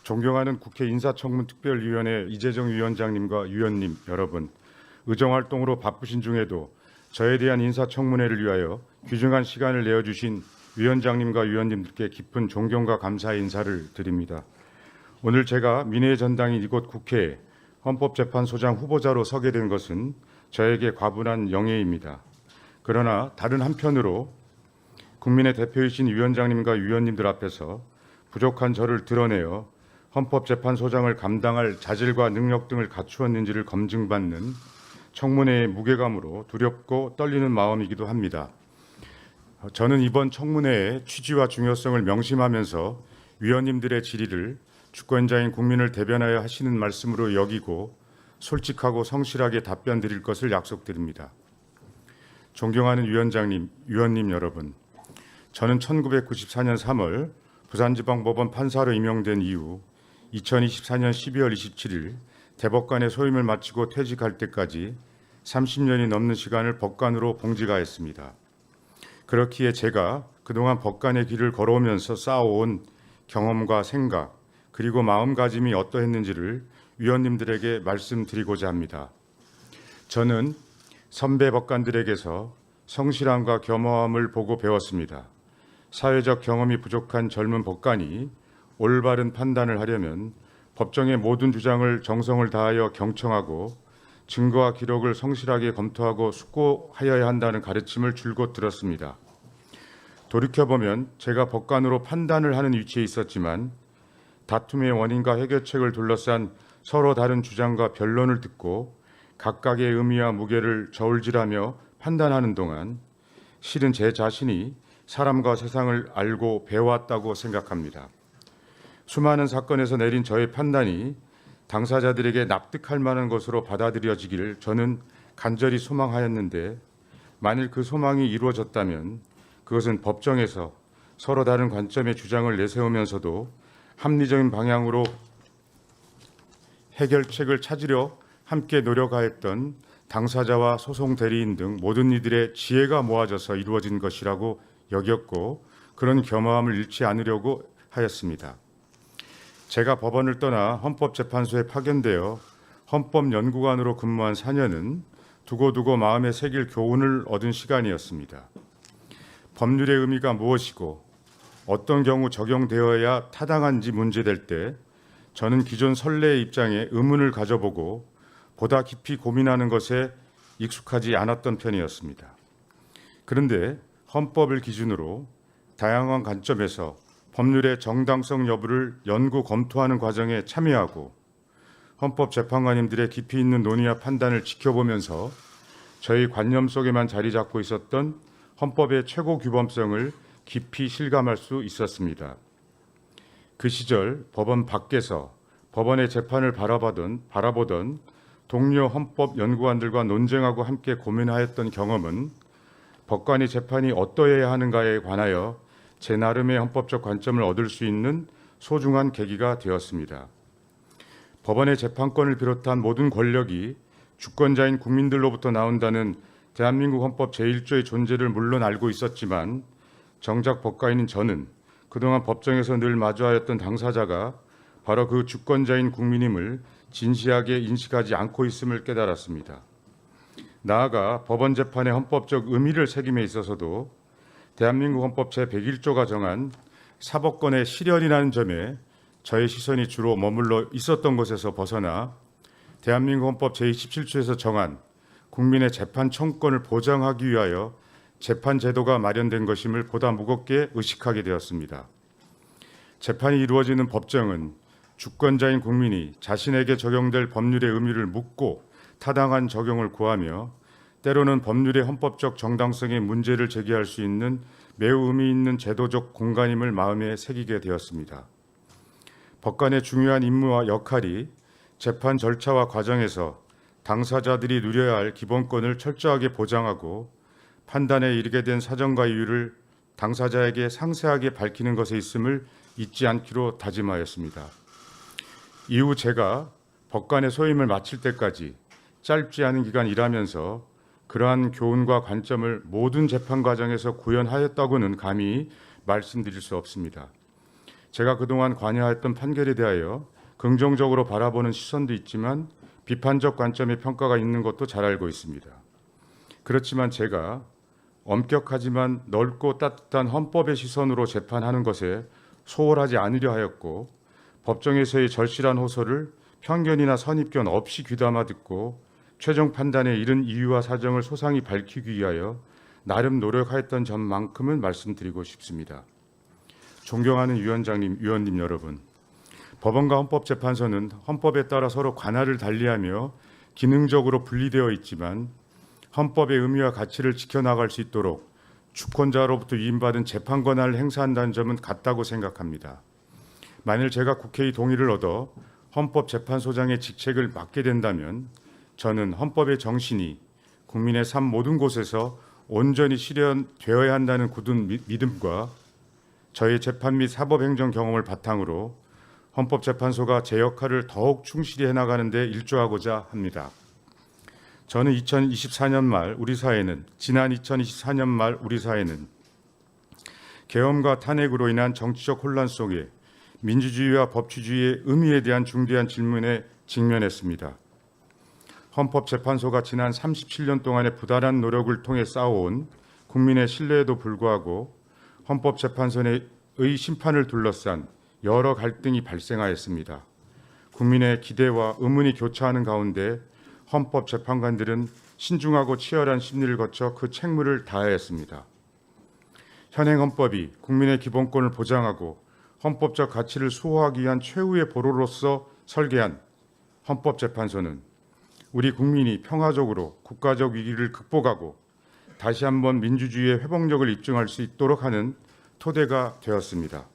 존경하는 국회 인사청문특별위원회 이재정 위원장님과 위원님 여러분, 의정활동으로 바쁘신 중에도 저에 대한 인사청문회를 위하여 귀중한 시간을 내어주신 위원장님과 위원님들께 깊은 존경과 감사의 인사를 드립니다. 오늘 제가 민의의 전당인 이곳 국회에 헌법재판소장 후보자로 서게 된 것은 저에게 과분한 영예입니다. 그러나 다른 한편으로 국민의 대표이신 위원장님과 위원님들 앞에서 부족한 저를 드러내어 헌법재판소장을 감당할 자질과 능력 등을 갖추었는지를 검증받는 청문회의 무게감으로 두렵고 떨리는 마음이기도 합니다. 저는 이번 청문회의 취지와 중요성을 명심하면서 위원님들의 질의를 주권자인 국민을 대변하여 하시는 말씀으로 여기고 솔직하고 성실하게 답변 드릴 것을 약속드립니다. 존경하는 위원장님, 위원님 여러분, 저는 1994년 3월 부산지방법원 판사로 임명된 이후 2024년 12월 27일 대법관의 소임을 마치고 퇴직할 때까지 30년이 넘는 시간을 법관으로 봉직하였습니다. 그렇기에 제가 그동안 법관의 길을 걸어오면서 쌓아온 경험과 생각 그리고 마음가짐이 어떠했는지를 위원님들에게 말씀드리고자 합니다. 저는 선배 법관들에게서 성실함과 겸허함을 보고 배웠습니다. 사회적 경험이 부족한 젊은 법관이 올바른 판단을 하려면 법정의 모든 주장을 정성을 다하여 경청하고 증거와 기록을 성실하게 검토하고 숙고하여야 한다는 가르침을 줄곧 들었습니다. 돌이켜보면 제가 법관으로 판단을 하는 위치에 있었지만 다툼의 원인과 해결책을 둘러싼 서로 다른 주장과 변론을 듣고 각각의 의미와 무게를 저울질하며 판단하는 동안 실은 제 자신이 사람과 세상을 알고 배워왔다고 생각합니다. 수많은 사건에서 내린 저의 판단이 당사자들에게 납득할 만한 것으로 받아들여지기를 저는 간절히 소망하였는데 만일 그 소망이 이루어졌다면 그것은 법정에서 서로 다른 관점의 주장을 내세우면서도 합리적인 방향으로 해결책을 찾으려 함께 노력하였던 당사자와 소송 대리인 등 모든 이들의 지혜가 모아져서 이루어진 것이라고 여겼고 그런 겸허함을 잃지 않으려고 하였습니다. 제가 법원을 떠나 헌법재판소에 파견되어 헌법연구관으로 근무한 4년은 두고두고 마음에 새길 교훈을 얻은 시간이었습니다. 법률의 의미가 무엇이고 어떤 경우 적용되어야 타당한지 문제될 때 저는 기존 선례의 입장에 의문을 가져보고 보다 깊이 고민하는 것에 익숙하지 않았던 편이었습니다. 그런데 헌법을 기준으로 다양한 관점에서 법률의 정당성 여부를 연구 검토하는 과정에 참여하고 헌법재판관님들의 깊이 있는 논의와 판단을 지켜보면서 저희 관념 속에만 자리 잡고 있었던 헌법의 최고 규범성을 깊이 실감할 수 있었습니다. 그 시절 법원 밖에서 법원의 재판을 바라보던 동료 헌법 연구관들과 논쟁하고 함께 고민하였던 경험은 법관의 재판이 어떠해야 하는가에 관하여 제 나름의 헌법적 관점을 얻을 수 있는 소중한 계기가 되었습니다. 법원의 재판권을 비롯한 모든 권력이 주권자인 국민들로부터 나온다는 대한민국 헌법 제1조의 존재를 물론 알고 있었지만 정작 법관인 저는 그동안 법정에서 늘 마주하였던 당사자가 바로 그 주권자인 국민임을 진지하게 인식하지 않고 있음을 깨달았습니다. 나아가 법원 재판의 헌법적 의미를 새김에 있어서도 대한민국 헌법 제101조가 정한 사법권의 실현이라는 점에 저의 시선이 주로 머물러 있었던 것에서 벗어나 대한민국 헌법 제27조에서 정한 국민의 재판 청구권을 보장하기 위하여 재판 제도가 마련된 것임을 보다 무겁게 의식하게 되었습니다. 재판이 이루어지는 법정은 주권자인 국민이 자신에게 적용될 법률의 의미를 묻고 타당한 적용을 구하며 때로는 법률의 헌법적 정당성에 문제를 제기할 수 있는 매우 의미 있는 제도적 공간임을 마음에 새기게 되었습니다. 법관의 중요한 임무와 역할이 재판 절차와 과정에서 당사자들이 누려야 할 기본권을 철저하게 보장하고 판단에 이르게 된 사정과 이유를 당사자에게 상세하게 밝히는 것에 있음을 잊지 않기로 다짐하였습니다. 이후 제가 법관의 소임을 마칠 때까지 짧지 않은 기간 일하면서 그러한 교훈과 관점을 모든 재판 과정에서 구현하였다고는 감히 말씀드릴 수 없습니다. 제가 그동안 관여했던 판결에 대하여 긍정적으로 바라보는 시선도 있지만 비판적 관점의 평가가 있는 것도 잘 알고 있습니다. 그렇지만 제가 엄격하지만 넓고 따뜻한 헌법의 시선으로 재판하는 것에 소홀하지 않으려 하였고, 법정에서의 절실한 호소를 편견이나 선입견 없이 귀담아 듣고 최종 판단에 이른 이유와 사정을 소상히 밝히기 위하여 나름 노력하였던 점만큼은 말씀드리고 싶습니다. 존경하는 위원장님, 위원님 여러분, 법원과 헌법재판소는 헌법에 따라 서로 관할을 달리하며 기능적으로 분리되어 있지만 헌법의 의미와 가치를 지켜나갈 수 있도록 주권자로부터 위임받은 재판 권한을 행사한다는 점은 같다고 생각합니다. 만일 제가 국회의 동의를 얻어 헌법재판소장의 직책을 맡게 된다면 저는 헌법의 정신이 국민의 삶 모든 곳에서 온전히 실현되어야 한다는 굳은 믿음과 저의 재판 및 사법행정 경험을 바탕으로 헌법재판소가 제 역할을 더욱 충실히 해나가는 데 일조하고자 합니다. 저는 2024년 말 우리 사회는 계엄과 탄핵으로 인한 정치적 혼란 속에 민주주의와 법치주의의 의미에 대한 중대한 질문에 직면했습니다. 헌법재판소가 지난 37년 동안의 부단한 노력을 통해 쌓아온 국민의 신뢰에도 불구하고 헌법재판소의 심판을 둘러싼 여러 갈등이 발생하였습니다. 국민의 기대와 의문이 교차하는 가운데 헌법재판관들은 신중하고 치열한 심리를 거쳐 그 책무를 다하였습니다. 현행 헌법이 국민의 기본권을 보장하고 헌법적 가치를 수호하기 위한 최후의 보루로서 설계한 헌법재판소는 우리 국민이 평화적으로 국가적 위기를 극복하고 다시 한번 민주주의의 회복력을 입증할 수 있도록 하는 토대가 되었습니다.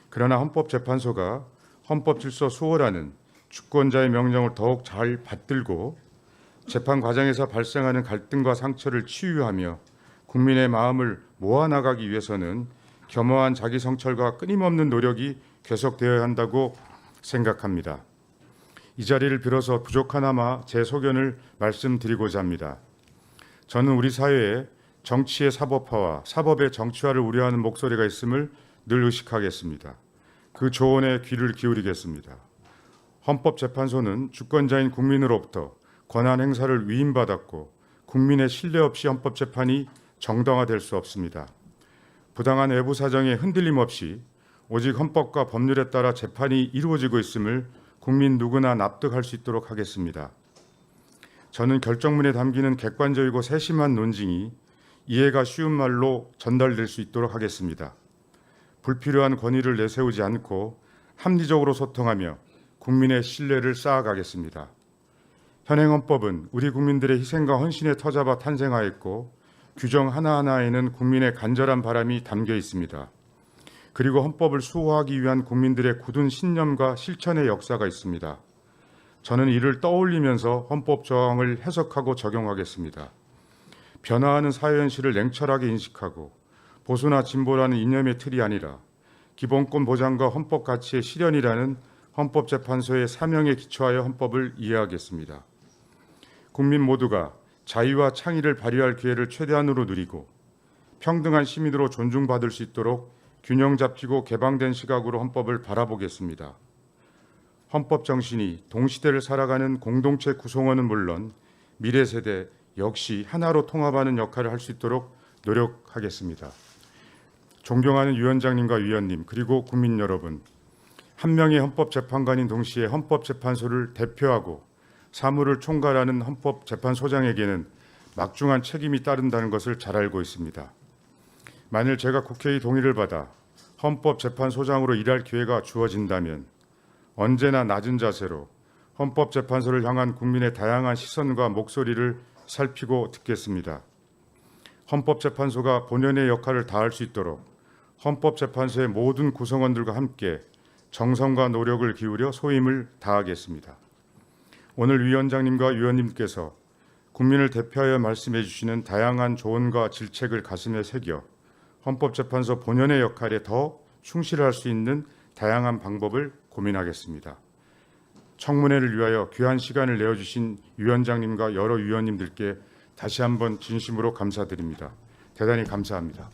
그러나 헌법재판소가 헌법질서 수호라는 주권자의 명령을 더욱 잘 받들고 재판 과정에서 발생하는 갈등과 상처를 치유하며 국민의 마음을 모아나가기 위해서는 겸허한 자기 성찰과 끊임없는 노력이 계속되어야 한다고 생각합니다. 이 자리를 빌어서 부족하나마 제 소견을 말씀드리고자 합니다. 저는 우리 사회에 정치의 사법화와 사법의 정치화를 우려하는 목소리가 있음을 늘 의식하겠습니다. 그 조언에 귀를 기울이겠습니다. 헌법재판소는 주권자인 국민으로부터 권한 행사를 위임받았고 국민의 신뢰 없이 헌법재판이 정당화될 수 없습니다. 부당한 외부 사정에 흔들림 없이 오직 헌법과 법률에 따라 재판이 이루어지고 있음을 국민 누구나 납득할 수 있도록 하겠습니다. 저는 결정문에 담기는 객관적이고 세심한 논증이 이해가 쉬운 말로 전달될 수 있도록 하겠습니다. 불필요한 권위를 내세우지 않고 합리적으로 소통하며 국민의 신뢰를 쌓아가겠습니다. 현행 헌법은 우리 국민들의 희생과 헌신의 터잡아 탄생하였고 규정 하나하나에는 국민의 간절한 바람이 담겨 있습니다. 그리고 헌법을 수호하기 위한 국민들의 굳은 신념과 실천의 역사가 있습니다. 저는 이를 떠올리면서 헌법 조항을 해석하고 적용하겠습니다. 변화하는 사회 현실을 냉철하게 인식하고 보수나 진보라는 이념의 틀이 아니라 기본권 보장과 헌법 가치의 실현이라는 헌법재판소의 사명에 기초하여 헌법을 이해하겠습니다. 국민 모두가 자유와 창의를 발휘할 기회를 최대한으로 누리고 평등한 시민으로 존중받을 수 있도록 균형 잡히고 개방된 시각으로 헌법을 바라보겠습니다. 헌법 정신이 동시대를 살아가는 공동체 구성원은 물론 미래 세대 역시 하나로 통합하는 역할을 할 수 있도록 노력하겠습니다. 존경하는 위원장님과 위원님 그리고 국민 여러분, 한 명의 헌법재판관인 동시에 헌법재판소를 대표하고 사무를 총괄하는 헌법재판소장에게는 막중한 책임이 따른다는 것을 잘 알고 있습니다. 만일 제가 국회의 동의를 받아 헌법재판소장으로 일할 기회가 주어진다면 언제나 낮은 자세로 헌법재판소를 향한 국민의 다양한 시선과 목소리를 살피고 듣겠습니다. 헌법재판소가 본연의 역할을 다할 수 있도록 헌법재판소의 모든 구성원들과 함께 정성과 노력을 기울여 소임을 다하겠습니다. 오늘 위원장님과 위원님께서 국민을 대표하여 말씀해 주시는 다양한 조언과 질책을 가슴에 새겨 헌법재판소 본연의 역할에 더 충실할 수 있는 다양한 방법을 고민하겠습니다. 청문회를 위하여 귀한 시간을 내어주신 위원장님과 여러 위원님들께 다시 한번 진심으로 감사드립니다. 대단히 감사합니다.